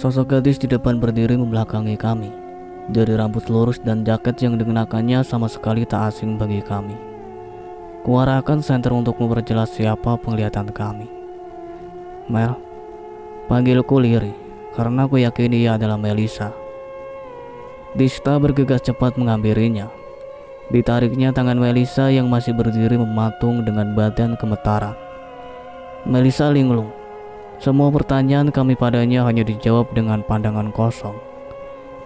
Sosok gadis di depan berdiri membelakangi kami. Dari rambut lurus dan jaket yang dikenakannya sama sekali tak asing bagi kami. Kuarahkan senter untuk memperjelas siapa penglihatan kami. Mel, panggilku Liri, karena aku yakin ia adalah Melisa. Dista bergegas cepat mengambilinya. Ditariknya tangan Melisa yang masih berdiri mematung dengan badan gemetaran. Melisa linglung. Semua pertanyaan kami padanya hanya dijawab dengan pandangan kosong,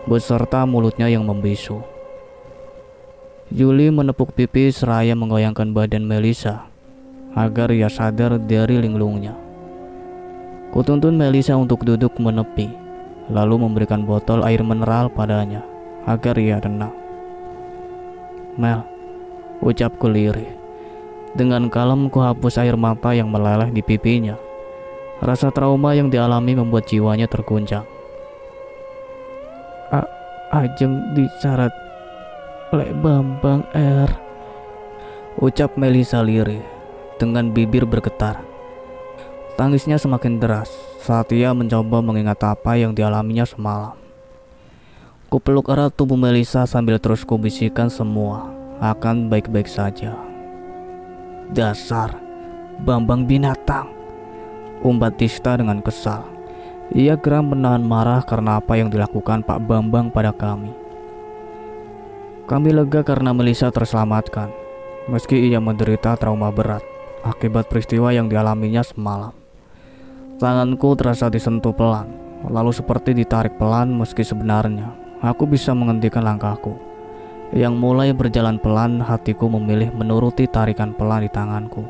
beserta mulutnya yang membisu. Yuli menepuk pipi seraya menggoyangkan badan Melisa agar ia sadar dari linglungnya. Kutuntun Melisa untuk duduk menepi, lalu memberikan botol air mineral padanya agar ia tenang. Mel, ucapku lirih. Dengan kalem ku hapus air mata yang meleleh di pipinya. Rasa trauma yang dialami membuat jiwanya terguncang. Ajeng disyarat oleh Bambang R, ucap Melisa lirih dengan bibir bergetar. Tangisnya semakin deras saat ia mencoba mengingat apa yang dialaminya semalam. Kupeluk erat tubuh Melisa sambil terus kubisikkan semua akan baik-baik saja. Dasar Bambang binatang, umbat Dista dengan kesal. Ia geram menahan marah karena apa yang dilakukan Pak Bambang pada kami. Kami lega karena Melisa terselamatkan, meski ia menderita trauma berat akibat peristiwa yang dialaminya semalam. Tanganku terasa disentuh pelan, lalu seperti ditarik pelan meski sebenarnya aku bisa menghentikan langkahku. Yang mulai berjalan pelan, hatiku memilih menuruti tarikan pelan di tanganku.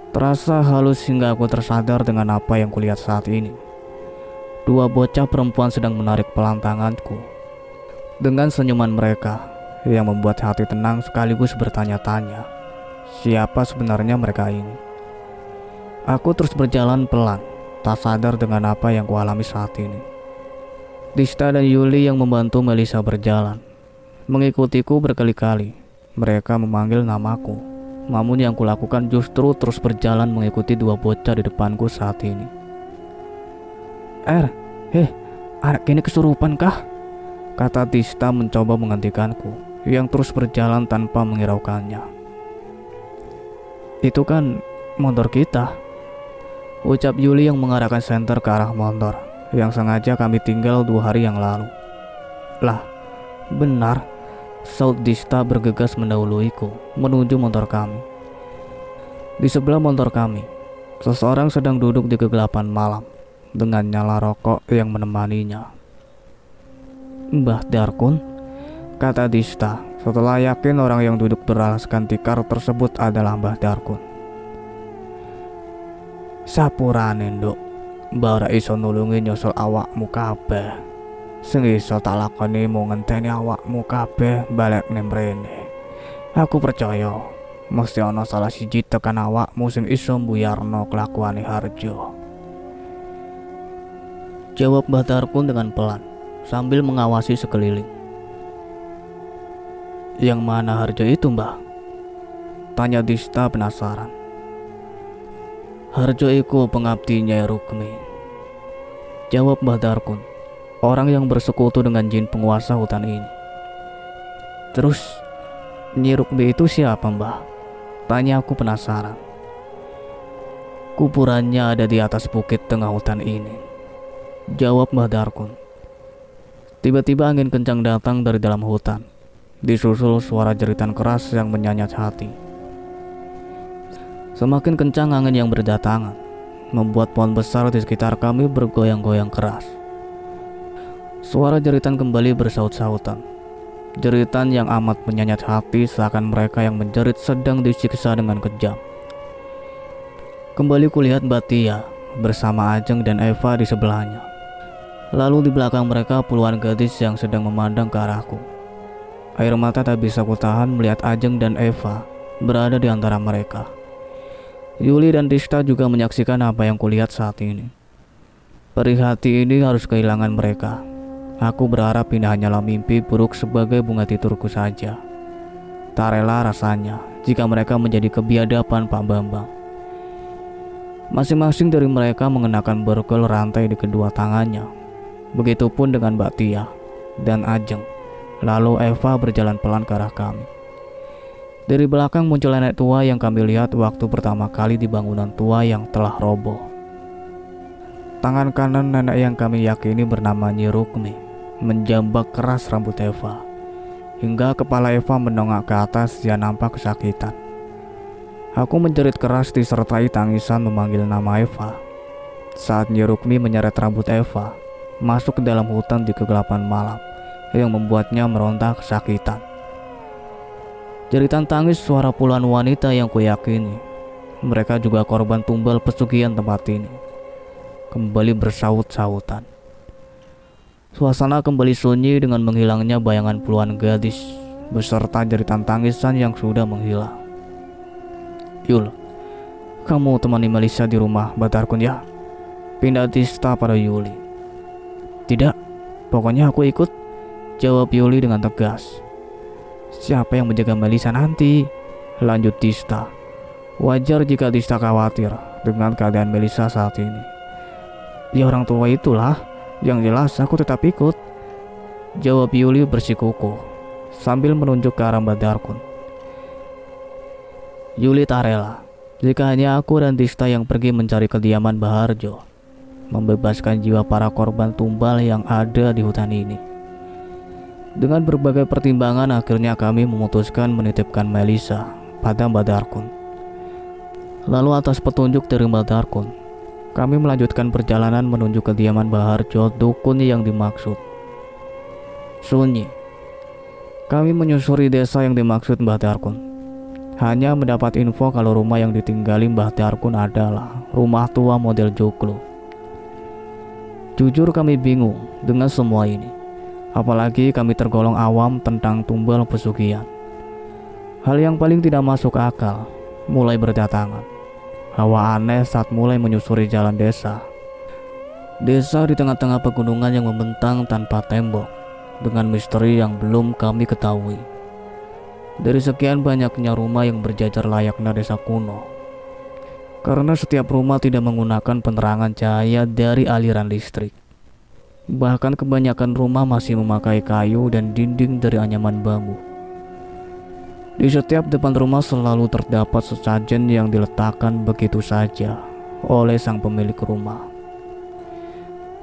Terasa halus hingga aku tersadar dengan apa yang kulihat saat ini. Dua bocah perempuan sedang menarik pelan tanganku. Dengan senyuman mereka yang membuat hati tenang sekaligus bertanya-tanya, siapa sebenarnya mereka ini? Aku terus berjalan pelan, tak sadar dengan apa yang kualami saat ini. Dista dan Yuli yang membantu Melisa berjalan mengikutiku berkali-kali. Mereka memanggil namaku. Namun yang kulakukan justru terus berjalan mengikuti dua bocah di depanku saat ini. Anak ini kesurupan kah? Kata Dista mencoba menghentikanku yang terus berjalan tanpa menghiraukannya. Itu kan motor kita, ucap Yuli yang mengarahkan senter ke arah motor yang sengaja kami tinggal 2 hari yang lalu. Lah, benar. Saud Dista bergegas mendahuluiku menuju motor kami. Di sebelah motor kami, seseorang sedang duduk di kegelapan malam dengan nyala rokok yang menemaninya. Mbah Darkun, kata Dista setelah yakin orang yang duduk beralaskan tikar tersebut adalah Mbah Darkun. Sapurane nduk, mbah ora iso nulungi nyusul awakmu kabeh. Sing iso tak lakoni mung ngenteni awakmu kabeh balik ning mrene. Aku percaya mesti ana salah siji tekan awakmu sing iso mbuyarno kelakuane Harjo. Jawab Mbah Darkun dengan pelan sambil mengawasi sekeliling. Yang mana Harjo itu, Mbah? Tanya Dista penasaran. Harjo iku pengabdinya Rukmi, jawab Mbah Darkun, orang yang bersekutu dengan jin penguasa hutan ini. Terus Nyi Rukmi itu siapa, Mbah? Tanya aku penasaran. Kuburannya ada di atas bukit tengah hutan ini, jawab Mbah Darkun. Tiba-tiba angin kencang datang dari dalam hutan, disusul suara jeritan keras yang menyanyat hati. Semakin kencang angin yang berdatangan, membuat pohon besar di sekitar kami bergoyang-goyang keras. Suara jeritan kembali bersaut-sautan. Jeritan yang amat menyanyat hati seakan mereka yang menjerit sedang disiksa dengan kejam. Kembali kulihat Mbak Tia bersama Ajeng dan Eva di sebelahnya. Lalu di belakang mereka puluhan gadis yang sedang memandang ke arahku. Air mata tak bisa kutahan melihat Ajeng dan Eva berada di antara mereka. Yuli dan Dista juga menyaksikan apa yang kulihat saat ini. Perih hati ini harus kehilangan mereka. Aku berharap ini hanyalah mimpi buruk sebagai bunga titurku saja. Tak rela rasanya jika mereka menjadi kebiadaban Pak Bambang. Masing-masing dari mereka mengenakan borgol rantai di kedua tangannya. Begitupun dengan Mbak Tia dan Ajeng. Lalu Eva berjalan pelan ke arah kami. Dari belakang muncul nenek tua yang kami lihat waktu pertama kali di bangunan tua yang telah roboh. Tangan kanan nenek yang kami yakini bernama Nyi Rukmi menjambak keras rambut Eva, hingga kepala Eva mendongak ke atas. Dia nampak kesakitan. Aku menjerit keras disertai tangisan memanggil nama Eva. Saat Nyi Rukmi menyeret rambut Eva masuk ke dalam hutan di kegelapan malam yang membuatnya meronta kesakitan. Jeritan tangis suara puluhan wanita yang kuyakini mereka juga korban tumbal pesugihan tempat ini kembali bersaut-sautan. Suasana kembali sunyi dengan menghilangnya bayangan puluhan gadis beserta jeritan tangisan yang sudah menghilang. Yul, kamu temani Melisa di rumah Batarkun ya? Pindah Tista pada Yuli. Tidak, pokoknya aku ikut, jawab Yuli dengan tegas. Siapa yang menjaga Melisa nanti? Lanjut Tista. Wajar jika Tista khawatir dengan keadaan Melisa saat ini. Ya orang tua itulah, yang jelas aku tetap ikut, jawab Yuli bersikukuh sambil menunjuk ke arah Batarkun. Yuli tak rela jika hanya aku dan Tista yang pergi mencari kediaman Baharjo, membebaskan jiwa para korban tumbal yang ada di hutan ini. Dengan berbagai pertimbangan akhirnya kami memutuskan menitipkan Melisa pada Batarkun. Lalu atas petunjuk dari Batarkun, kami melanjutkan perjalanan menuju kediaman Baharjo dukun yang dimaksud. Sunyi. Kami menyusuri desa yang dimaksud Batarkun. Hanya mendapat info kalau rumah yang ditinggali Mbah Tarkun adalah rumah tua model joglo. Jujur kami bingung dengan semua ini. Apalagi kami tergolong awam tentang tumbal pesugihan. Hal yang paling tidak masuk akal mulai berdatangan. Hawa aneh saat mulai menyusuri jalan desa. Desa di tengah-tengah pegunungan yang membentang tanpa tembok, dengan misteri yang belum kami ketahui. Dari sekian banyaknya rumah yang berjajar layaknya desa kuno, karena setiap rumah tidak menggunakan penerangan cahaya dari aliran listrik. Bahkan kebanyakan rumah masih memakai kayu dan dinding dari anyaman bambu. Di setiap depan rumah selalu terdapat sesajen yang diletakkan begitu saja oleh sang pemilik rumah.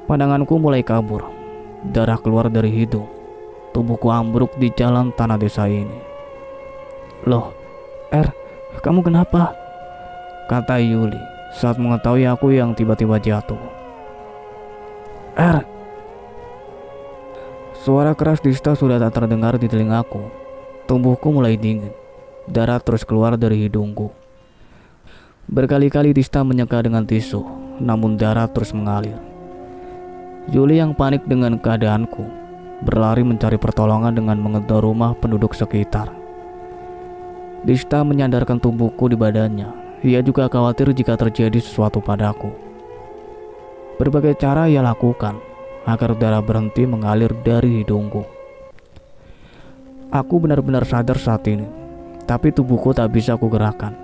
Pandanganku mulai kabur, darah keluar dari hidung, tubuhku ambruk di jalan tanah desa ini. Loh, kamu kenapa? Kata Yuli saat mengetahui aku yang tiba-tiba jatuh. Suara keras Tista sudah tak terdengar di telingaku. Tubuhku mulai dingin, darah terus keluar dari hidungku. Berkali-kali Tista menyeka dengan tisu, namun darah terus mengalir. Yuli yang panik dengan keadaanku berlari mencari pertolongan dengan menggedor rumah penduduk sekitar. Tista menyandarkan tubuhku di badannya. Ia juga khawatir jika terjadi sesuatu padaku. Berbagai cara ia lakukan agar darah berhenti mengalir dari hidungku. Aku benar-benar sadar saat ini, tapi tubuhku tak bisa kugerakkan.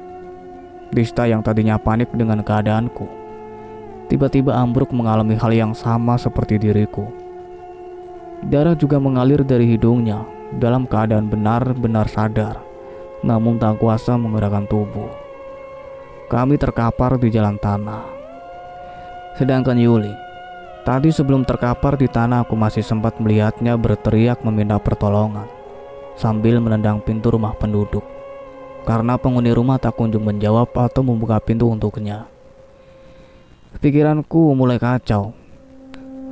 Tista yang tadinya panik dengan keadaanku, tiba-tiba ambruk mengalami hal yang sama seperti diriku. Darah juga mengalir dari hidungnya dalam keadaan benar-benar sadar, namun tak kuasa menggerakkan tubuh. Kami terkapar di jalan tanah. Sedangkan Yuli, tadi sebelum terkapar di tanah aku masih sempat melihatnya berteriak meminta pertolongan sambil menendang pintu rumah penduduk, karena penghuni rumah tak kunjung menjawab atau membuka pintu untuknya. Pikiranku mulai kacau.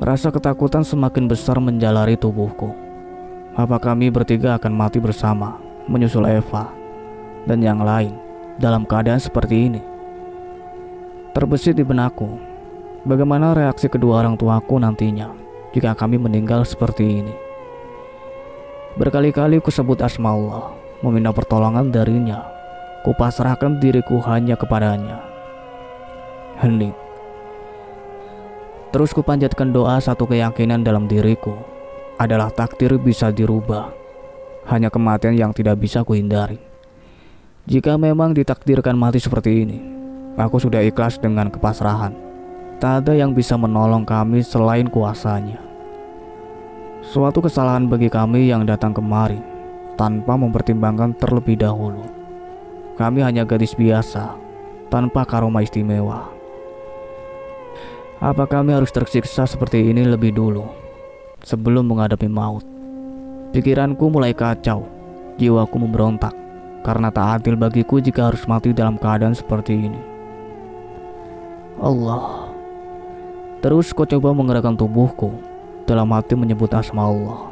Rasa ketakutan semakin besar menjalari tubuhku. Apa kami bertiga akan mati bersama, menyusul Eva dan yang lain dalam keadaan seperti ini? Terbesit di benakku, bagaimana reaksi kedua orang tuaku nantinya jika kami meninggal seperti ini. Berkali-kali kusebut asma Allah, meminta pertolongan darinya. Kupasrahkan diriku hanya kepadanya. Hening. Terus kupanjatkan doa. Satu keyakinan dalam diriku adalah takdir bisa dirubah, hanya kematian yang tidak bisa kuhindari. Jika memang ditakdirkan mati seperti ini, Aku sudah ikhlas dengan kepasrahan. Tak ada yang bisa menolong kami selain kuasanya. Suatu kesalahan bagi kami yang datang kemari tanpa mempertimbangkan terlebih dahulu. Kami hanya gadis biasa, tanpa karoma istimewa. Apa kami harus tersiksa seperti ini lebih dulu, sebelum menghadapi maut? Pikiranku mulai kacau, jiwaku memberontak, karena tak adil bagiku jika harus mati dalam keadaan seperti ini. Allah. Terus ku coba menggerakkan tubuhku, dalam hati menyebut asma Allah.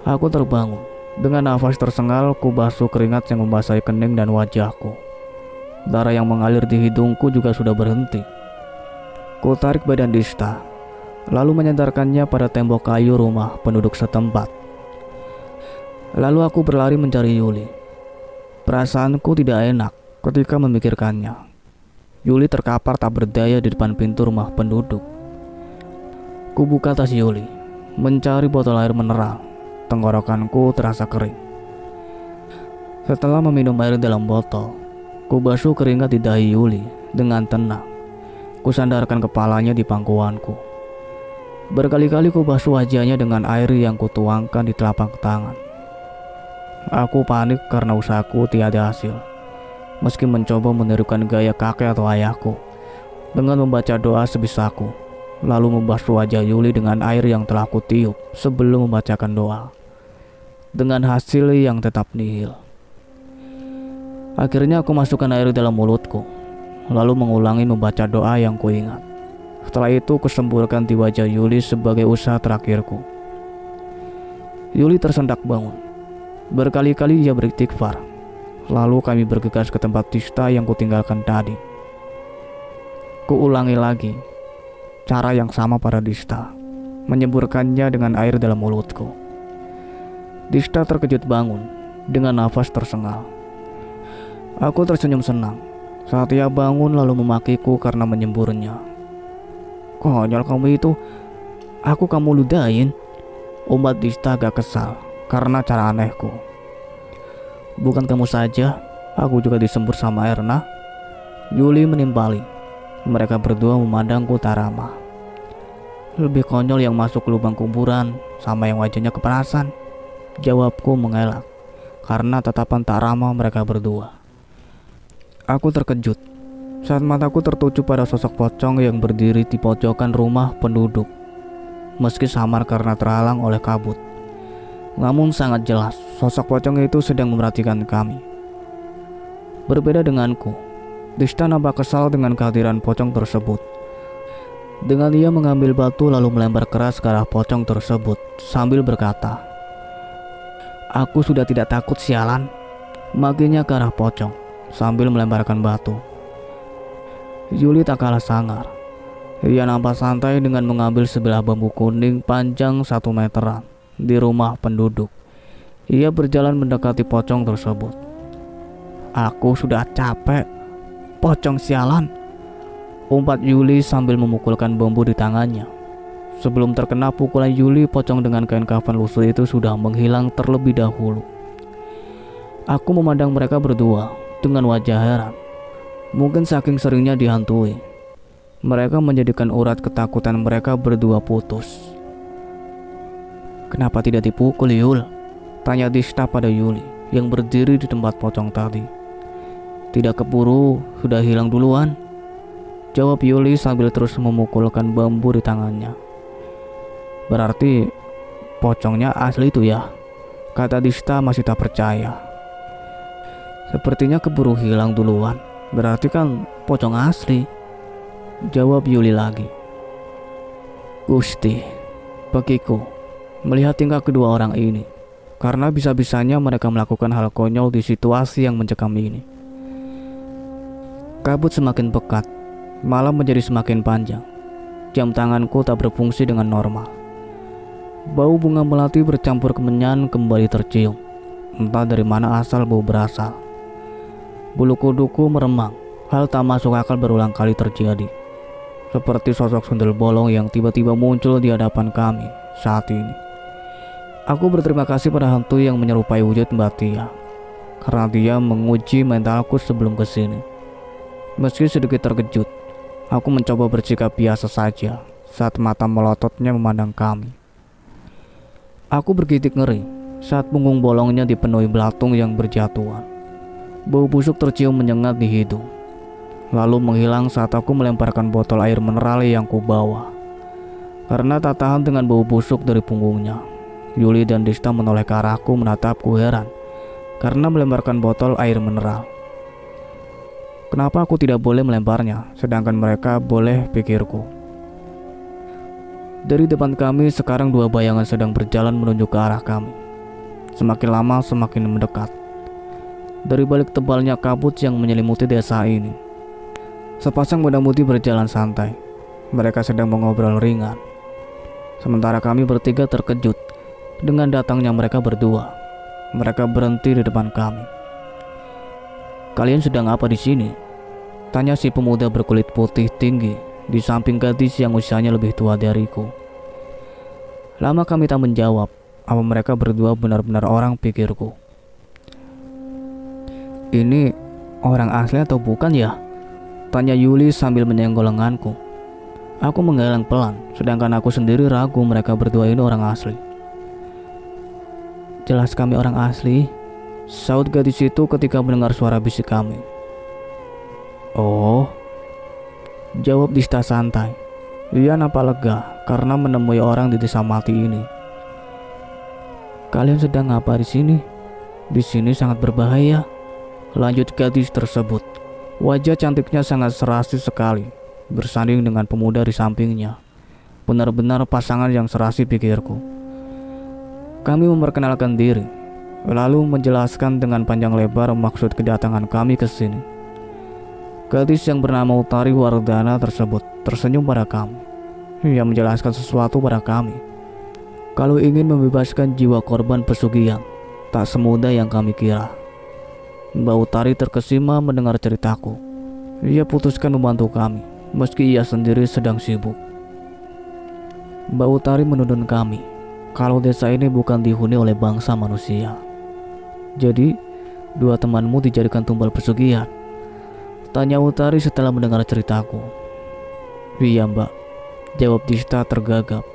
Aku terbangun. Dengan nafas tersengal, ku basuh keringat yang membasahi kening dan wajahku. Darah yang mengalir di hidungku juga sudah berhenti. Ku tarik badan Dista, lalu menyandarkannya pada tembok kayu rumah penduduk setempat. Lalu aku berlari mencari Yuli. Perasaanku tidak enak ketika memikirkannya. Yuli terkapar tak berdaya di depan pintu rumah penduduk. Ku buka tas Yuli, mencari botol air mineral. Tenggorokanku terasa kering. Setelah meminum air dalam botol, ku basuh keringat di dahi Yuli dengan tenang. Ku sandarkan kepalanya di pangkuanku. Berkali-kali ku basuh wajahnya dengan air yang kutuangkan di telapak tangan. Aku panik karena usahaku tiada hasil. Meski mencoba menirukan gaya kakek atau ayahku dengan membaca doa sebisaku, lalu membasuh wajah Yuli dengan air yang telah kutiup sebelum membacakan doa, dengan hasil yang tetap nihil. Akhirnya aku masukkan air dalam mulutku, lalu mengulangi membaca doa yang kuingat. Setelah itu kusemburkan di wajah Yuli sebagai usaha terakhirku. Yuli tersendak bangun. Berkali-kali ia beristighfar. Lalu kami bergegas ke tempat Dista yang kutinggalkan tadi. Kuulangi lagi cara yang sama pada Dista, menyemburkannya dengan air dalam mulutku. Dista terkejut bangun dengan nafas tersengal. Aku tersenyum senang saat ia bangun lalu memakiku karena menyemburnya. Konyol kamu itu, aku kamu ludahin. Umat Dista agak kesal karena cara anehku. Bukan kamu saja, aku juga disembur sama Erna. Yuli menimpali. Mereka berdua memandangku tak ramah. Lebih konyol yang masuk ke lubang kuburan sama yang wajahnya kepanasan. Jawabku mengelak karena tatapan tak ramah mereka berdua. Aku terkejut saat mataku tertuju pada sosok pocong yang berdiri di pojokan rumah penduduk. Meski samar karena terhalang oleh kabut, namun sangat jelas sosok pocong itu sedang memerhatikan kami. Berbeda denganku, Dista nampak kesal dengan kehadiran pocong tersebut. Dengan ia mengambil batu lalu melempar keras ke arah pocong tersebut sambil berkata, "Aku sudah tidak takut sialan." Maginya ke arah pocong sambil melemparkan batu. Yuli tak kalah sangar. Ia nampak santai dengan mengambil sebilah bambu kuning panjang 1 meteran di rumah penduduk. Ia berjalan mendekati pocong tersebut. "Aku sudah capek, pocong sialan," umpat Yuli sambil memukulkan bambu di tangannya. Sebelum terkena pukulan Yuli, pocong dengan kain kafan lusuh itu sudah menghilang terlebih dahulu. Aku memandang mereka berdua dengan wajah heran. Mungkin saking seringnya dihantui, mereka menjadikan urat ketakutan mereka berdua putus. "Kenapa tidak dipukul, Yul?" tanya Dista pada Yuli yang berdiri di tempat pocong tadi. "Tidak keburu, sudah hilang duluan," jawab Yuli sambil terus memukulkan bambu di tangannya. "Berarti pocongnya asli itu ya?" kata Dista masih tak percaya. "Sepertinya keburu hilang duluan, berarti kan pocong asli," jawab Yuli lagi. Gusti, bagiku melihat tingkah kedua orang ini, karena bisa-bisanya mereka melakukan hal konyol di situasi yang mencekam ini. Kabut semakin pekat, malam menjadi semakin panjang. Jam tanganku tak berfungsi dengan normal. Bau bunga melati bercampur kemenyan kembali tercium. Entah dari mana asal bau berasal. Bulu kuduku meremang. Hal tak masuk akal berulang kali terjadi. Seperti sosok sundel bolong yang tiba-tiba muncul di hadapan kami saat ini. Aku berterima kasih pada hantu yang menyerupai wujud Mbak Tia, karena dia menguji mentalku sebelum kesini. Meski sedikit terkejut, aku mencoba bersikap biasa saja saat mata melototnya memandang kami. Aku bergidik ngeri saat punggung bolongnya dipenuhi belatung yang berjatuhan. Bau busuk tercium menyengat di hidung, lalu menghilang saat aku melemparkan botol air mineral yang kubawa. Karena tak tahan dengan bau busuk dari punggungnya, Yuli dan Dista menoleh ke arahku menatapku heran karena melemparkan botol air mineral. Kenapa aku tidak boleh melemparnya, sedangkan mereka boleh, pikirku. Dari depan kami sekarang dua bayangan sedang berjalan menuju ke arah kami. Semakin lama semakin mendekat. Dari balik tebalnya kabut yang menyelimuti desa ini, sepasang muda mudi berjalan santai. Mereka sedang mengobrol ringan. Sementara kami bertiga terkejut dengan datangnya mereka berdua. Mereka berhenti di depan kami. "Kalian sedang apa di sini?" tanya si pemuda berkulit putih tinggi di samping gadis yang usianya lebih tua dariku. Lama kami tak menjawab. Apa mereka berdua benar-benar orang, pikirku. "Ini orang asli atau bukan ya?" tanya Yuli sambil menyenggol lenganku. Aku menggeleng pelan, sedangkan aku sendiri ragu mereka berdua ini orang asli. "Jelas kami orang asli," saut gadis itu ketika mendengar suara bisik kami. "Oh," jawab Dista santai. Ia nampak lega karena menemui orang di desa mati ini. "Kalian sedang apa di sini? Di sini sangat berbahaya," lanjut gadis tersebut. Wajah cantiknya sangat serasi sekali, bersanding dengan pemuda di sampingnya. Benar-benar pasangan yang serasi, pikirku. Kami memperkenalkan diri, lalu menjelaskan dengan panjang lebar maksud kedatangan kami ke sini. Gadis yang bernama Utari Wardana tersebut tersenyum pada kami. Ia menjelaskan sesuatu pada kami. Kalau ingin membebaskan jiwa korban pesugihan, tak semudah yang kami kira. Mbak Utari terkesima mendengar ceritaku. Ia putuskan membantu kami, meski ia sendiri sedang sibuk. Mbak Utari menuntun kami kalau desa ini bukan dihuni oleh bangsa manusia. "Jadi, dua temanmu dijadikan tumbal pesugihan?" tanya Utari setelah mendengar ceritaku. "Iya, Mbak," jawab Dista tergagap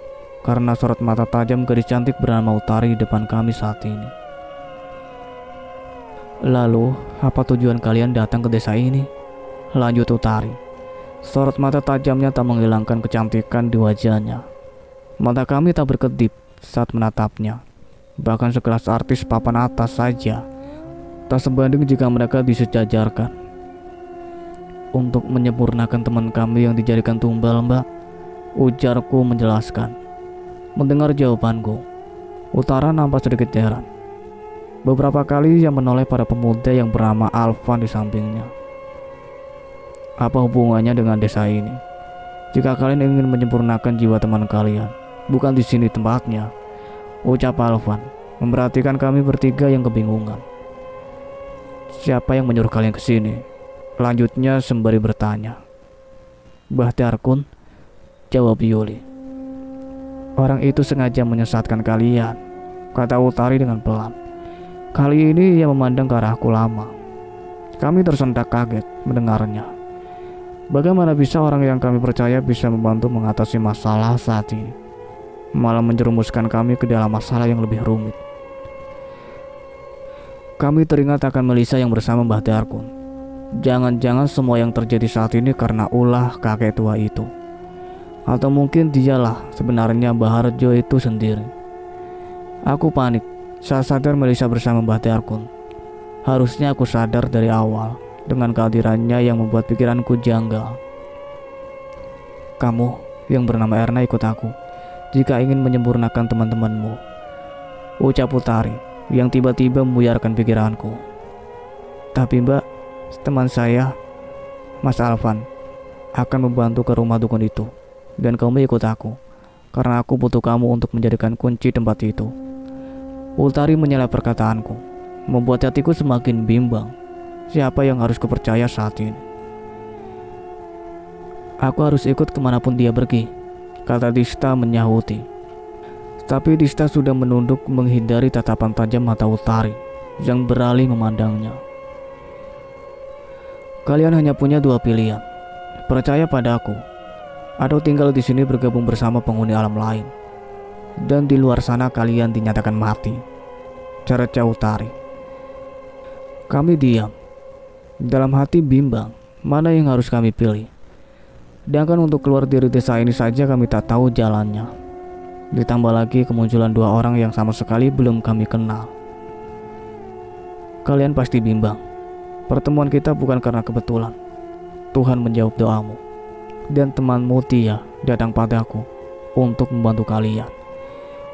karena sorot mata tajam gadis cantik bernama Utari di depan kami saat ini. "Lalu, apa tujuan kalian datang ke desa ini?" lanjut Utari. Sorot mata tajamnya tak menghilangkan kecantikan di wajahnya. Mata kami tak berkedip saat menatapnya. Bahkan sekelas artis papan atas saja tak sebanding jika mereka disejajarkan. "Untuk menyempurnakan teman kami yang dijadikan tumbal, Mbak," ujarku menjelaskan. Mendengar jawabanku, Utara nampak sedikit heran. Beberapa kali ia menoleh pada pemuda yang bernama Alvan di sampingnya. "Apa hubungannya dengan desa ini? Jika kalian ingin menyempurnakan jiwa teman kalian, bukan di sini tempatnya," ucap Alvan, memperhatikan kami bertiga yang kebingungan. "Siapa yang menyuruh kalian ke sini?" lanjutnya sembari bertanya. "Bahtiarkun," jawab Yuli. "Orang itu sengaja menyesatkan kalian," kata Utari dengan pelan. Kali ini ia memandang ke arahku lama. Kami tersentak kaget mendengarnya. Bagaimana bisa orang yang kami percaya bisa membantu mengatasi masalah saat ini, malah menjerumuskan kami ke dalam masalah yang lebih rumit. Kami teringat akan Melisa yang bersama Mbah Darkun. Jangan-jangan semua yang terjadi saat ini karena ulah kakek tua itu. Atau mungkin dialah sebenarnya Mbah Harjo itu sendiri. Aku panik saat sadar Melisa bersama Mbah Darkun. Harusnya aku sadar dari awal dengan kehadirannya yang membuat pikiranku janggal. "Kamu yang bernama Erna ikut aku jika ingin menyempurnakan teman-temanmu," ucap Utari yang tiba-tiba membuyarkan pikiranku. "Tapi Mbak, teman saya, Mas Alvan, akan membantu ke rumah dukun itu. Dan kamu ikut aku, karena aku butuh kamu untuk menjadikan kunci tempat itu." Utari menyela perkataanku, membuat hatiku semakin bimbang. Siapa yang harus kupercaya saat ini? "Aku harus ikut kemanapun dia pergi," kata Dista menyahuti. Tapi Dista sudah menunduk menghindari tatapan tajam mata Utari yang beralih memandangnya. Kalian hanya punya dua pilihan. Percaya padaku, atau tinggal di sini bergabung bersama penghuni alam lain. Dan di luar sana kalian dinyatakan mati. Cerca Utari. Kami diam. Dalam hati bimbang, mana yang harus kami pilih. Sedangkan untuk keluar dari desa ini saja kami tak tahu jalannya. Ditambah lagi kemunculan dua orang yang sama sekali belum kami kenal. Kalian pasti bimbang. Pertemuan kita bukan karena kebetulan. Tuhan menjawab doamu. Dan temanmu Tia datang padaku untuk membantu kalian.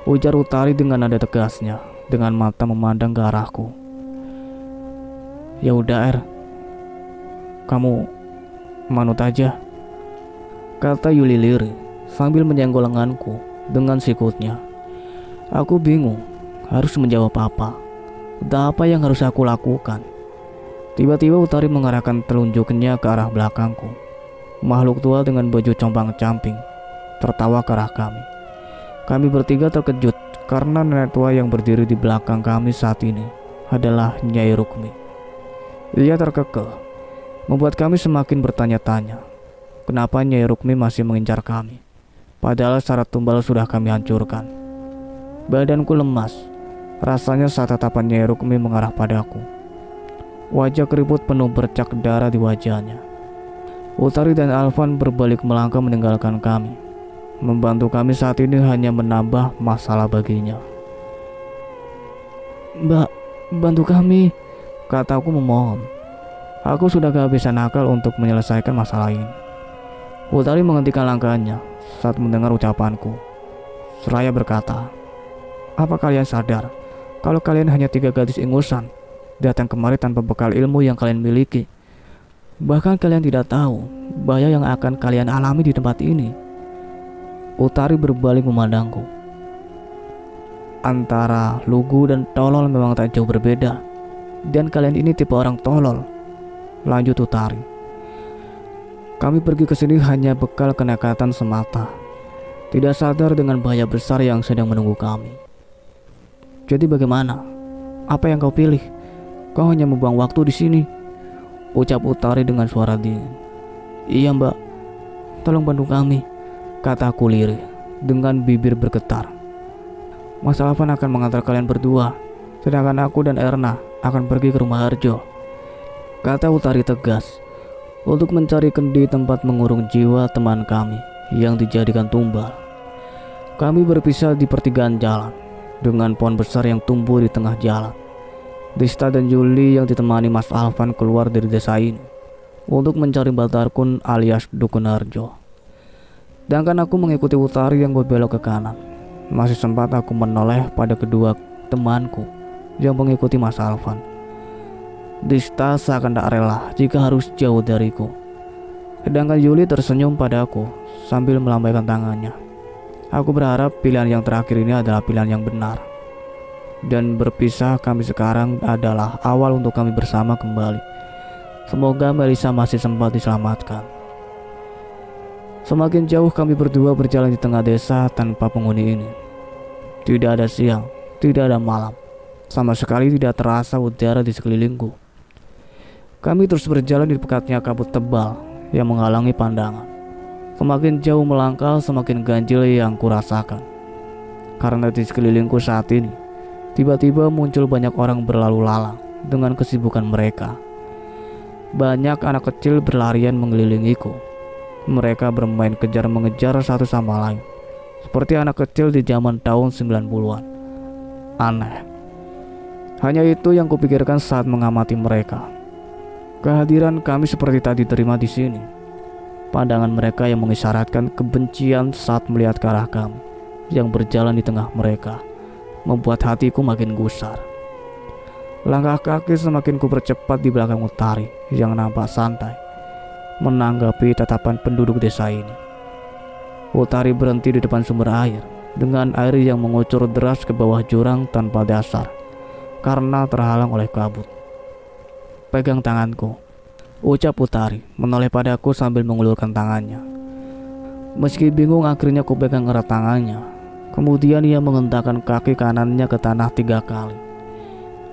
Ujar Utari dengan nada tegasnya, dengan mata memandang ke arahku. Ya udah kamu manut aja, kata Yuli lirih sambil menyenggol lenganku dengan sikutnya. Aku bingung harus menjawab apa. Entah apa yang harus aku lakukan. Tiba-tiba Utari mengarahkan telunjuknya ke arah belakangku. Makhluk tua dengan baju compang-camping tertawa ke arah kami. Kami bertiga terkejut karena nenek tua yang berdiri di belakang kami saat ini adalah Nyai Rukmi. Ia terkekeh, membuat kami semakin bertanya-tanya, kenapa Nyai Rukmi masih mengincar kami, padahal syarat tumbal sudah kami hancurkan. Badanku lemas, rasanya saat tatapan Nyai Rukmi mengarah padaku. Wajah keriput penuh bercak darah di wajahnya. Utari dan Alvan berbalik melangkah meninggalkan kami. Membantu kami saat ini hanya menambah masalah baginya. Mbak, bantu kami, kataku memohon. Aku sudah kehabisan akal untuk menyelesaikan masalah ini. Utari menghentikan langkahnya saat mendengar ucapanku. Seraya berkata, apa kalian sadar kalau kalian hanya 3 gadis ingusan datang kemari tanpa bekal ilmu yang kalian miliki? Bahkan kalian tidak tahu bahaya yang akan kalian alami di tempat ini. Utari berbalik memandangku. Antara lugu dan tolol memang tak jauh berbeda. Dan kalian ini tipe orang tolol, lanjut Utari. Kami pergi ke sini hanya bekal kenekatan semata, tidak sadar dengan bahaya besar yang sedang menunggu kami. Jadi bagaimana? Apa yang kau pilih? Kau hanya membuang waktu di sini, ucap Utari dengan suara dingin. Iya mbak, tolong bantu kami, kataku lirih dengan bibir bergetar. Mas Alvan akan mengantar kalian berdua, sedangkan aku dan Erna akan pergi ke rumah Harjo, kata Utari tegas, untuk mencari kendi tempat mengurung jiwa teman kami yang dijadikan tumbal. Kami berpisah di pertigaan jalan dengan pohon besar yang tumbuh di tengah jalan. Dista dan Yuli yang ditemani Mas Alvan keluar dari desa ini untuk mencari Batarkun alias Dukun Harjo. Sedangkan aku mengikuti Utari yang berbelok ke kanan. Masih sempat aku menoleh pada kedua temanku yang mengikuti Mas Alvan. Dista seakan tak rela jika harus jauh dariku. Sedangkan Yuli tersenyum padaku sambil melambaikan tangannya. Aku berharap pilihan yang terakhir ini adalah pilihan yang benar. Dan berpisah kami sekarang adalah awal untuk kami bersama kembali. Semoga Melisa masih sempat diselamatkan. Semakin jauh kami berdua berjalan di tengah desa tanpa penghuni ini. Tidak ada siang, tidak ada malam. Sama sekali tidak terasa udara di sekelilingku. Kami terus berjalan di pekatnya kabut tebal yang menghalangi pandangan. Semakin jauh melangkah, semakin ganjil yang kurasakan. Karena di sekelilingku saat ini, tiba-tiba muncul banyak orang berlalu lalang dengan kesibukan mereka. Banyak anak kecil berlarian mengelilingiku. Mereka bermain kejar-mengejar satu sama lain, seperti anak kecil di zaman tahun 90-an. Aneh. Hanya itu yang kupikirkan saat mengamati mereka. Kehadiran kami seperti tak diterima di sini. Pandangan mereka yang mengisyaratkan kebencian saat melihat ke arah kami yang berjalan di tengah mereka membuat hatiku makin gusar. Langkah kaki semakin kupercepat di belakang Utari yang nampak santai menanggapi tatapan penduduk desa ini. Utari berhenti di depan sumber air dengan air yang mengucur deras ke bawah jurang tanpa dasar karena terhalang oleh kabut. Pegang tanganku, ucap Utari menoleh padaku sambil mengulurkan tangannya. Meski bingung, akhirnya ku pegang erat tangannya. Kemudian ia mengentakkan kaki kanannya ke tanah 3 kali.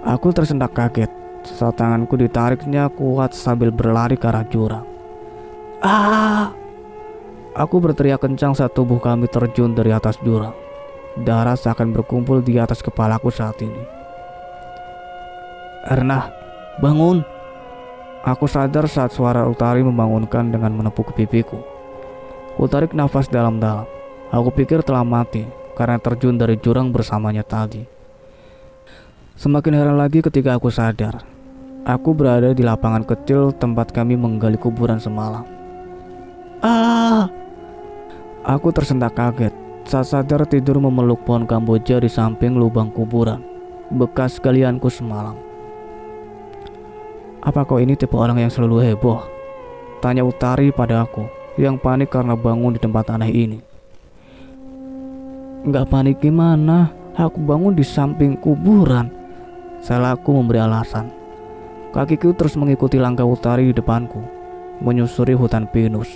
Aku tersentak kaget saat tanganku ditariknya kuat sambil berlari ke arah jurang. Ah! Aku berteriak kencang saat tubuh kami terjun dari atas jurang. Darah seakan berkumpul di atas kepalaku saat ini. Erna, bangun! Aku sadar saat suara Utari membangunkan dengan menepuk pipiku. Kutarik nafas dalam-dalam. Aku pikir telah mati karena terjun dari jurang bersamanya tadi. Semakin heran lagi ketika aku sadar. Aku berada di lapangan kecil tempat kami menggali kuburan semalam. Ah! Aku tersentak kaget saat sadar tidur memeluk pohon kamboja di samping lubang kuburan bekas galianku semalam. Apa kau ini tipe orang yang selalu heboh? Tanya Utari pada aku yang panik karena bangun di tempat aneh ini. Enggak panik gimana? Aku bangun di samping kuburan. Salahku memberi alasan. Kakiku terus mengikuti langkah Utari di depanku, menyusuri hutan pinus.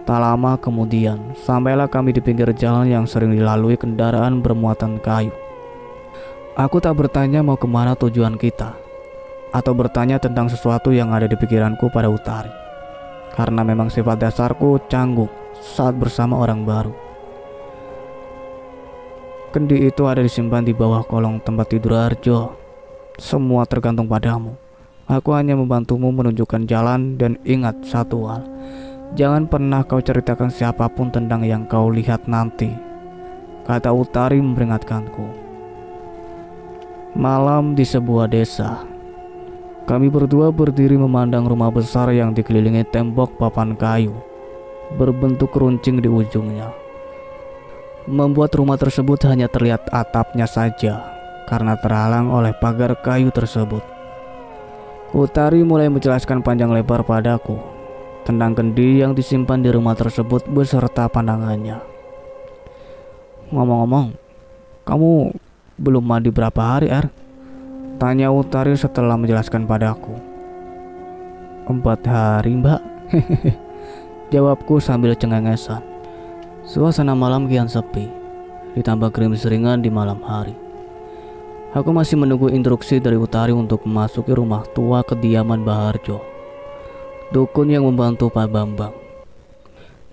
Tak lama kemudian, sampailah kami di pinggir jalan yang sering dilalui kendaraan bermuatan kayu. Aku tak bertanya mau kemana tujuan kita, atau bertanya tentang sesuatu yang ada di pikiranku pada Utari, karena memang sifat dasarku canggung saat bersama orang baru. Kendi itu ada disimpan di bawah kolong tempat tidur Arjo. Semua tergantung padamu. Aku hanya membantumu menunjukkan jalan dan ingat satu hal. Jangan pernah kau ceritakan siapapun tentang yang kau lihat nanti, kata Utari memperingatkanku. Malam di sebuah desa. Kami berdua berdiri memandang rumah besar yang dikelilingi tembok papan kayu berbentuk runcing di ujungnya. Membuat rumah tersebut hanya terlihat atapnya saja karena terhalang oleh pagar kayu tersebut. Utari mulai menjelaskan panjang lebar padaku tentang kendi yang disimpan di rumah tersebut beserta pandangannya. Ngomong-ngomong, kamu belum mandi berapa hari, Er? Tanya Utari setelah menjelaskan padaku. 4 hari, Mbak. Jawabku sambil cengengesan. Suasana malam kian sepi, ditambah gerimis ringan di malam hari. Aku masih menunggu instruksi dari Utari untuk memasuki rumah tua kediaman Baharjo, dukun yang membantu Pak Bambang.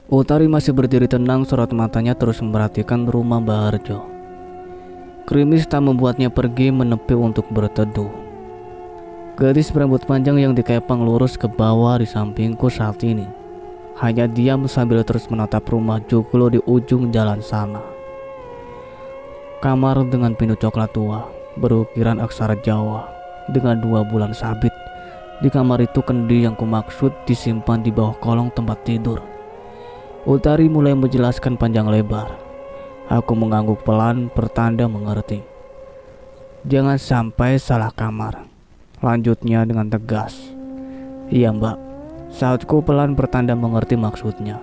Utari masih berdiri tenang, sorot matanya terus memperhatikan rumah Baharjo. Gerimis tak membuatnya pergi menepi untuk berteduh. Gadis berambut panjang yang dikepang lurus ke bawah di sampingku saat ini hanya diam sambil terus menatap rumah joglo di ujung jalan sana. Kamar dengan pintu coklat tua berukiran aksara Jawa dengan 2 bulan sabit. Di kamar itu kendi yang kumaksud disimpan di bawah kolong tempat tidur. Utari mulai menjelaskan panjang lebar. Aku mengangguk pelan pertanda mengerti. Jangan sampai salah kamar, lanjutnya dengan tegas. Iya, Mbak, saatku pelan bertanda mengerti maksudnya.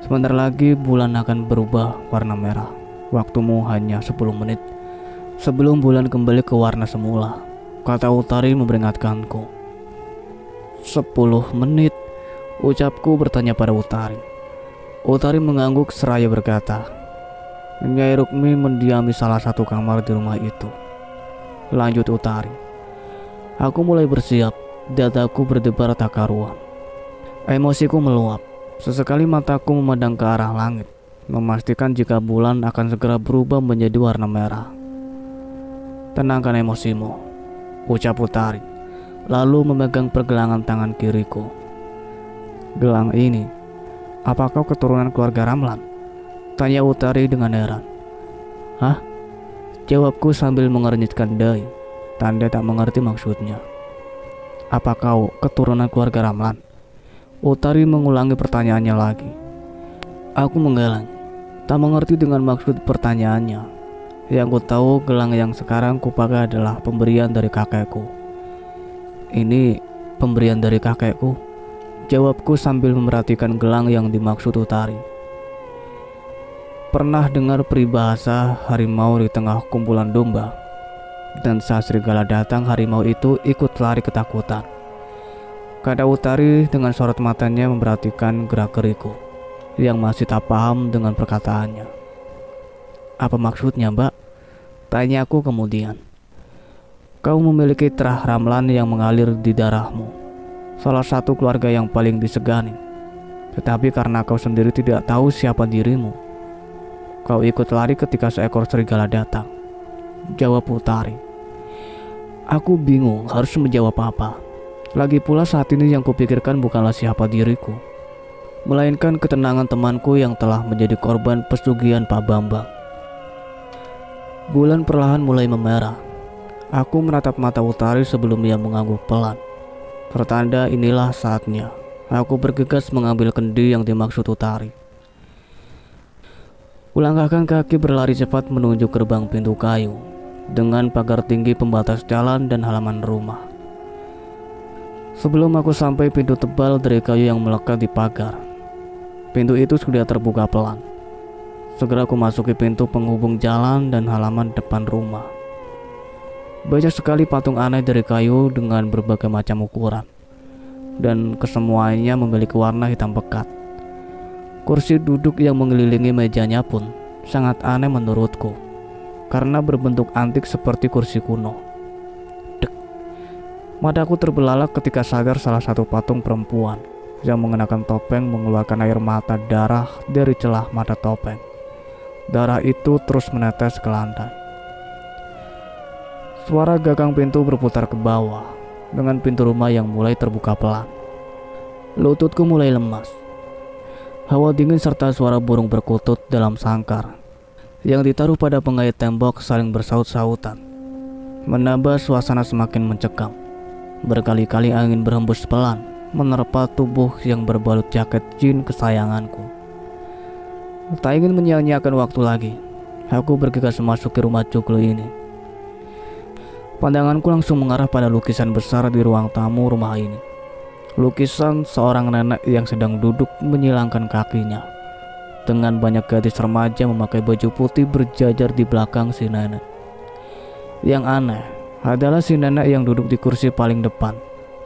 Sebentar lagi bulan akan berubah warna merah. Waktumu hanya 10 menit sebelum bulan kembali ke warna semula, kata Utari memperingatkanku. 10 menit, ucapku bertanya pada Utari. Utari mengangguk seraya berkata, Nyai Rukmi mendiami salah satu kamar di rumah itu. Lanjut Utari. Aku mulai bersiap, dadaku berdebar tak karuan. Emosiku meluap. Sesekali mataku memandang ke arah langit, memastikan jika bulan akan segera berubah menjadi warna merah. Tenangkan emosimu, ucap Utari, lalu memegang pergelangan tangan kiriku. Gelang ini, apakah keturunan keluarga Ramlan? Tanya Utari dengan heran. Hah? Jawabku sambil mengernyitkan dahi, tanda tak mengerti maksudnya. Apa kau keturunan keluarga Ramlan? Utari mengulangi pertanyaannya lagi. Aku menggeleng, tak mengerti dengan maksud pertanyaannya. Yang ku tahu gelang yang sekarang kupakai adalah pemberian dari kakekku. Ini pemberian dari kakekku? Jawabku sambil memperhatikan gelang yang dimaksud Utari. Pernah dengar peribahasa harimau di tengah kumpulan domba? Dan saat serigala datang, harimau itu ikut lari ketakutan, kata Utari dengan sorot matanya memperhatikan gerak-geriku yang masih tak paham dengan perkataannya. Apa maksudnya, Mbak? Tanya aku kemudian. Kau memiliki terah ramlan yang mengalir di darahmu, salah satu keluarga yang paling disegani. Tetapi karena kau sendiri tidak tahu siapa dirimu, kau ikut lari ketika seekor serigala datang, jawab Utari. Aku bingung harus menjawab apa. Lagi pula saat ini yang kupikirkan bukanlah siapa diriku, melainkan ketenangan temanku yang telah menjadi korban pesugihan Pak Bambang. Bulan perlahan mulai memerah. Aku menatap mata Utari sebelum ia mengangguk pelan. Pertanda inilah saatnya. Aku bergegas mengambil kendi yang dimaksud Utari. Kulangkahkan kaki berlari cepat menuju gerbang pintu kayu dengan pagar tinggi pembatas jalan dan halaman rumah. Sebelum aku sampai pintu tebal dari kayu yang melekat di pagar, pintu itu sudah terbuka pelan. Segera aku masuki pintu penghubung jalan dan halaman depan rumah. Banyak sekali patung aneh dari kayu dengan berbagai macam ukuran, dan kesemuanya memiliki warna hitam pekat. Kursi duduk yang mengelilingi mejanya pun sangat aneh menurutku, karena berbentuk antik seperti kursi kuno. Dek. Mataku terbelalak ketika sadar salah satu patung perempuan yang mengenakan topeng mengeluarkan air mata darah dari celah mata topeng. Darah itu terus menetes ke lantai. Suara gagang pintu berputar ke bawah dengan pintu rumah yang mulai terbuka pelan. Lututku mulai lemas. Hawa dingin serta suara burung berkutut dalam sangkar yang ditaruh pada pengait tembok saling bersaut-sautan menambah suasana semakin mencekam. Berkali-kali angin berhembus pelan menerpa tubuh yang berbalut jaket jin kesayanganku. Tak ingin menyia-nyiakan waktu lagi, aku bergegas masuk ke rumah Joglo ini. Pandanganku langsung mengarah pada lukisan besar di ruang tamu rumah ini. Lukisan seorang nenek yang sedang duduk menyilangkan kakinya, dengan banyak gadis remaja memakai baju putih berjajar di belakang si nenek. Yang aneh adalah si nenek yang duduk di kursi paling depan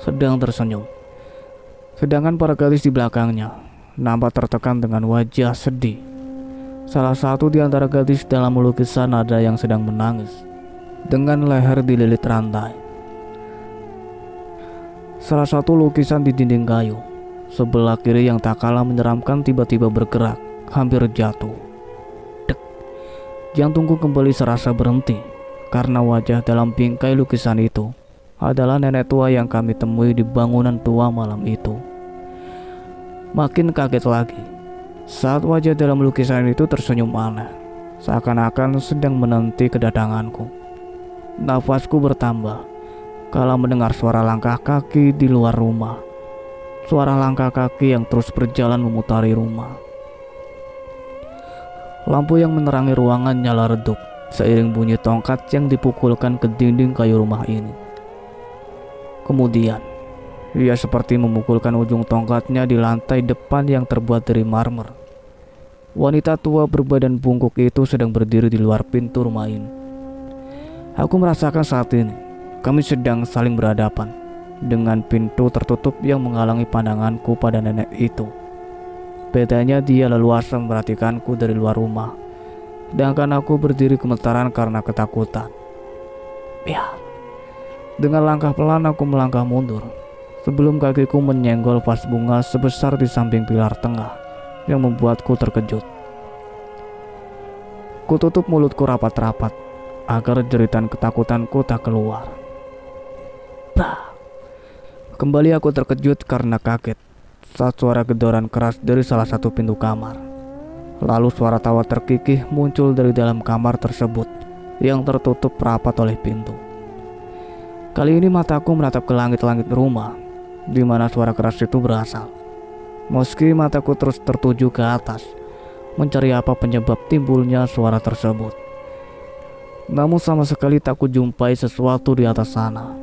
sedang tersenyum, sedangkan para gadis di belakangnya nampak tertekan dengan wajah sedih. Salah satu di antara gadis dalam lukisan ada yang sedang menangis dengan leher dililit rantai. Salah satu lukisan di dinding kayu sebelah kiri yang tak kalah menyeramkan tiba-tiba bergerak, hampir jatuh. Dek. Jantungku kembali serasa berhenti karena wajah dalam bingkai lukisan itu adalah nenek tua yang kami temui di bangunan tua malam itu. Makin kaget lagi saat wajah dalam lukisan itu tersenyum aneh, seakan-akan sedang menanti kedatanganku. Nafasku bertambah kala mendengar suara langkah kaki di luar rumah. Suara langkah kaki yang terus berjalan memutari rumah. Lampu yang menerangi ruangan nyala redup seiring bunyi tongkat yang dipukulkan ke dinding kayu rumah ini. Kemudian, ia seperti memukulkan ujung tongkatnya di lantai depan yang terbuat dari marmer. Wanita tua berbadan bungkuk itu sedang berdiri di luar pintu rumah ini. Aku merasakan saat ini kami sedang saling berhadapan dengan pintu tertutup yang menghalangi pandanganku pada nenek itu. Bedanya dia leluasa memperhatikanku dari luar rumah, sedangkan aku berdiri gemetaran karena ketakutan. Ya, dengan langkah pelan aku melangkah mundur sebelum kakiku menyenggol vas bunga sebesar di samping pilar tengah yang membuatku terkejut. Kututup mulutku rapat-rapat agar jeritan ketakutanku tak keluar. Bah! Kembali aku terkejut karena kaget saat suara gedoran keras dari salah satu pintu kamar. Lalu suara tawa terkikih muncul dari dalam kamar tersebut yang tertutup rapat oleh pintu. Kali ini mataku menatap ke langit-langit rumah di mana suara keras itu berasal. Meski mataku terus tertuju ke atas mencari apa penyebab timbulnya suara tersebut, namun sama sekali tak kujumpai sesuatu di atas sana.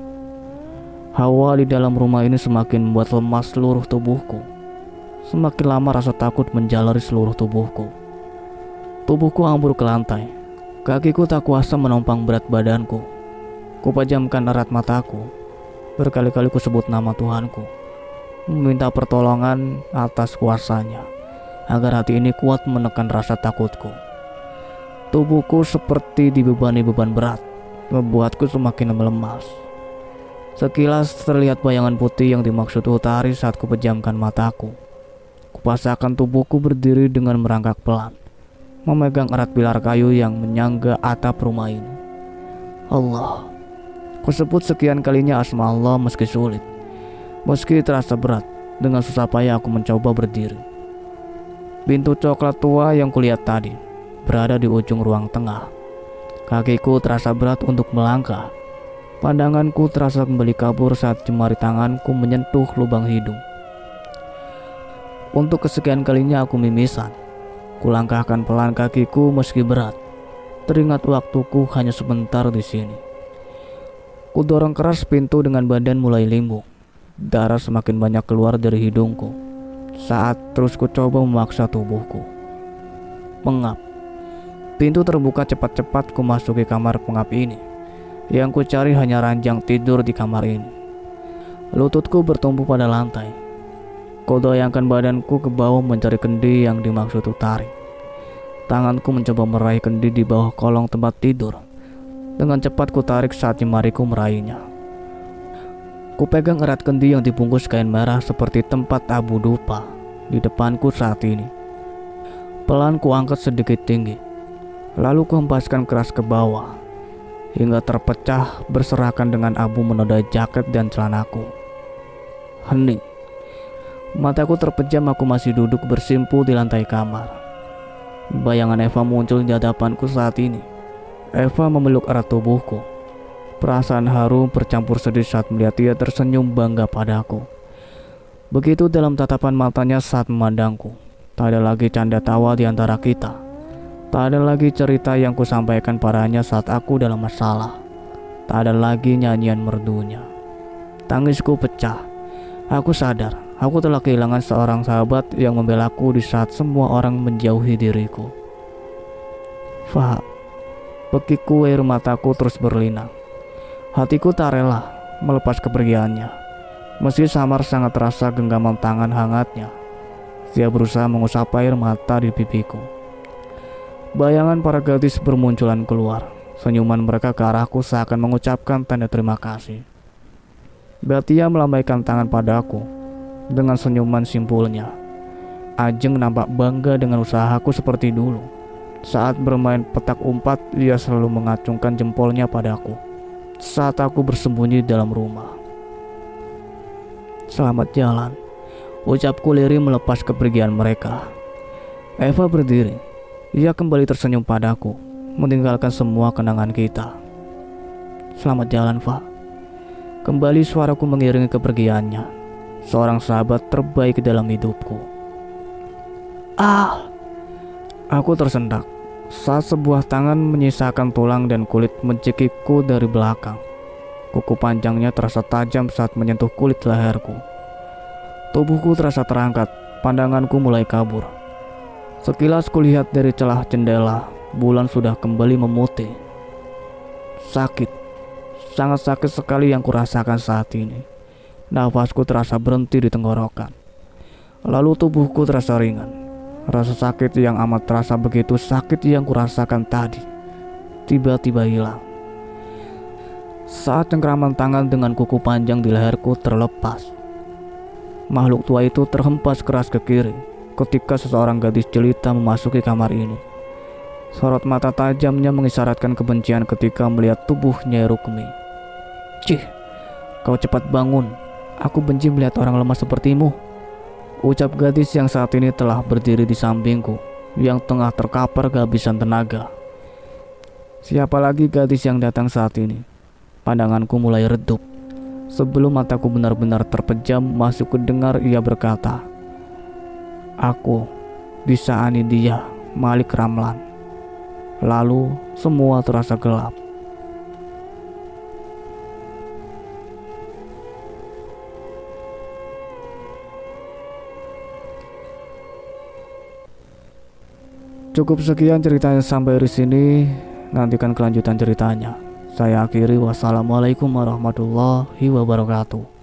Hawa di dalam rumah ini semakin membuat lemas seluruh tubuhku. Semakin lama rasa takut menjalari seluruh tubuhku. Tubuhku ambur ke lantai. Kakiku tak kuasa menopang berat badanku. Kupajamkan erat mataku. Berkali-kali kusebut nama Tuhanku, meminta pertolongan atas kuasanya agar hati ini kuat menekan rasa takutku. Tubuhku seperti dibebani beban berat membuatku semakin melemas. Sekilas terlihat bayangan putih yang dimaksud utari saat kupejamkan mataku. Kupasangkan tubuhku berdiri dengan merangkak pelan, memegang erat pilar kayu yang menyangga atap rumah ini. Allah. Kusebut sekian kalinya asma Allah meski sulit, meski terasa berat. Dengan susah payah aku mencoba berdiri. Pintu coklat tua yang kulihat tadi berada di ujung ruang tengah. Kakiku terasa berat untuk melangkah. Pandanganku terasa kembali kabur saat jemari tanganku menyentuh lubang hidung. Untuk kesekian kalinya aku mimisan. Kulangkahkan pelan kakiku meski berat. Teringat waktuku hanya sebentar di sini. Kudorong keras pintu dengan badan mulai limbung. Darah semakin banyak keluar dari hidungku saat terus ku coba memaksa tubuhku. Pengap. Pintu terbuka cepat-cepat. Ku masuki kamar pengap ini. Yang ku cari hanya ranjang tidur di kamar ini. Lututku bertumpu pada lantai. Ku goyangkan badanku ke bawah mencari kendi yang dimaksud utari. Tanganku mencoba meraih kendi di bawah kolong tempat tidur. Dengan cepat ku tarik saat jemariku meraihnya. Ku pegang erat kendi yang dibungkus kain merah seperti tempat abu dupa di depanku saat ini. Pelan ku angkat sedikit tinggi, lalu ku hempaskan keras ke bawah hingga terpecah berserakan dengan abu menodai jaket dan celanaku. Hening. Mataku terpejam. Aku masih duduk bersimpu di lantai kamar. Bayangan Eva muncul di hadapanku saat ini. Eva memeluk erat tubuhku. Perasaan haru bercampur sedih saat melihat dia tersenyum bangga padaku. Begitu dalam tatapan matanya saat memandangku. Tak ada lagi canda tawa di antara kita. Tak ada lagi cerita yang kusampaikan padanya saat aku dalam masalah. Tak ada lagi nyanyian merdunya. Tangisku pecah. Aku sadar, aku telah kehilangan seorang sahabat yang membelaku di saat semua orang menjauhi diriku. Faham. Begiku air mataku terus berlinang. Hatiku tak rela melepas kepergiannya. Meski samar sangat terasa genggaman tangan hangatnya. Dia berusaha mengusap air mata di pipiku. Bayangan para gadis bermunculan keluar. Senyuman mereka ke arahku seakan mengucapkan tanda terima kasih. Batia melambaikan tangan padaku dengan senyuman simpulnya. Ajeng nampak bangga dengan usahaku seperti dulu. Saat bermain petak umpat, dia selalu mengacungkan jempolnya padaku saat aku bersembunyi dalam rumah. Selamat jalan, ucapku lirih melepas kepergian mereka. Eva berdiri. Ia kembali tersenyum padaku, meninggalkan semua kenangan kita. Selamat jalan, Fa. Kembali suaraku mengiringi kepergiannya. Seorang sahabat terbaik dalam hidupku. Aku tersendak saat sebuah tangan menyisakan tulang dan kulit mencekikku dari belakang. Kuku panjangnya terasa tajam saat menyentuh kulit leherku. Tubuhku terasa terangkat, pandanganku mulai kabur. Sekilas kulihat dari celah jendela, bulan sudah kembali memutih. Sakit, sangat sakit sekali yang kurasakan saat ini. Nafasku terasa berhenti di tenggorokan. Lalu tubuhku terasa ringan. Rasa sakit yang amat terasa begitu sakit yang kurasakan tadi tiba-tiba hilang saat cengkraman tangan dengan kuku panjang di leherku terlepas. Makhluk tua itu terhempas keras ke kiri ketika seseorang gadis jelita memasuki kamar ini. Sorot mata tajamnya mengisyaratkan kebencian ketika melihat tubuh Nyai Rukmi. Cih, kau cepat bangun. Aku benci melihat orang lemah sepertimu, ucap gadis yang saat ini telah berdiri di sampingku, yang tengah terkapar kehabisan tenaga. Siapa lagi gadis yang datang saat ini? Pandanganku mulai redup. Sebelum mataku benar-benar terpejam, masih kudengar ia berkata, "Aku bisa dia, Malik Ramlan." Lalu semua terasa gelap. Cukup sekian ceritanya sampai di sini. Nantikan kelanjutan ceritanya. Saya akhiri. Wassalamualaikum warahmatullahi wabarakatuh.